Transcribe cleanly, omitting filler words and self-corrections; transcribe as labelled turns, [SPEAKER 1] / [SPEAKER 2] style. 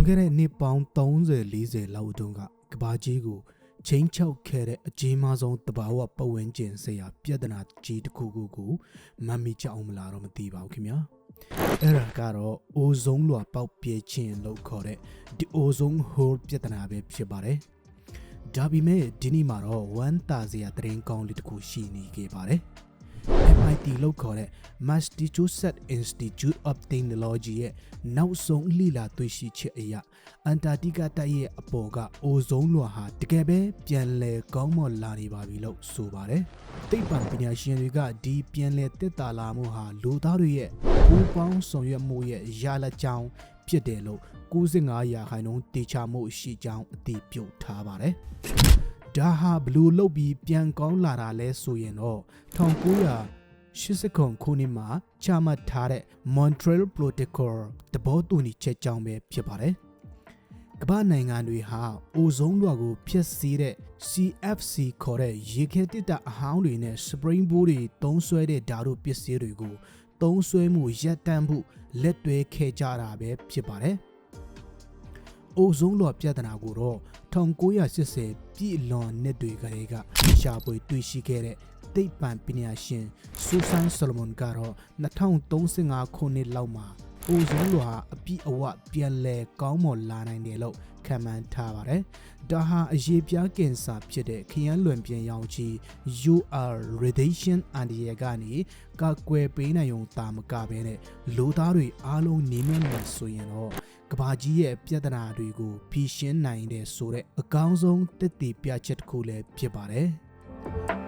[SPEAKER 1] ခဲ့တဲ့နှစ်ပေါင်း30-40လောက်တုန်းကကဘာကြီးကိုချင်းချောက်ခဲ့တဲ့အကြီးမားဆုံးတဘာဝပတ်ဝန်းကျင်ဆိုင်ရာပြဿနာကြီးတစ်ခုကိုမမိကြအောင်မလားတော့မသိပါဘူးခင်ဗျာအဲ့ဒါကတော့အိုဇုံလွှာပေါက်ပြဲခြင်းလို့ခေါ်တဲ့ဒီအိုဇုံဟိုးပြဿနာပဲဖြစ်ပါတယ်ဒါပေမဲ့ဒီနေ့မှာတော့ဝမ်းသာစရာသတင်းကောင်းလေးတစ်ခုရှိနေခဲ့ပါတယ်MIT လို့ခေါ်တဲ့ Massachusetts Institute of Technology ရဲ့နောက်ဆုံးလေ့လာတွေ့ရှိချက်အရအန်တာတိကတိုက်ရဲ့အပေါ်ကအိုဇုံလွှာဟာတကယ်ပဲပြန်လည်ကောင်းမွန်လာနေပါပြီလို့ဆိုပါတယ်။သိပ္ပံပညာရှင်တွေကဒီပြန်လည်တက်တာလာမှုဟာလူသားတွေရဲ့ပူးပေါင်းဆောင်ရွက်မှုရဲ့ရလဒ်ကြောင့်ဖြစ်တယ်လို့95%တေချာမှုရှိကြောင်းအတည်ပြုထားပါတယ်။ဒါဟာဘလူးလုတ်ပြီးပြန်ကောင်းလာတာလဲဆိုရင်တော့1980ခုနှစ်မှာချမှတ်ထားတဲ့ Montreal Protocol သဘောတူညီချက်ကြောင့်ပဲဖြစ်ပါတယ်။ကမ္ဘာနိုင်ငံတွေဟာအိုဇုံလွှာကိုဖျက်ဆီးတဲ့ CFC ခေါ်တဲ့ရေခဲတစ်တာအဟောင်းတွေနဲ့ Spring Board တွေသုံးစွဲတဲ့ဓာတ်ပစ္စည်းတွေကိုသုံးစွဲမှုရပ်တန့်မှုလက်တွဲခဲ့ကြတာပဲဖြစ်ပါတယ်။အိုဇုံလွှာပြဿနာကိုတော့1980ပြည့်လွန်နှစ်တွေကလေးကရှာဖွေတွေ့ရှိခဲ့တဲ့သိပ္ပံပညာရှင်ဆူဆန်ဆလမွန်ကတော့2035ခုနှစ်လောက်မှာအိုဇုံလွှာအပြည့်အဝပြန်လည်ကောင်းမွန်လာနိုင်တယ်လို့ခန့်မှန်းထားပါတယ်။ဒါဟာအရေးပြားကင်ဆာဖြစ်တဲ့ခရမ်းလွန်ပြင်ရောင်ခြည် UR radiation အန္တရာယ်ကနေကာကွယ်ပေးနိုင်ုံသာမကဘဲနဲ့လူသားတွေအားလုံးနေမြဲနေဆိုရင်တော့ကဘာကြီးရဲ့ပြဿနာတွေကိုဖြေရှင်းနိုင်တယ်ဆိုတဲ့အကောင်းဆုံးသက်သေပြချက်တစ်ခုလည်းဖြစ်ပါတယ်။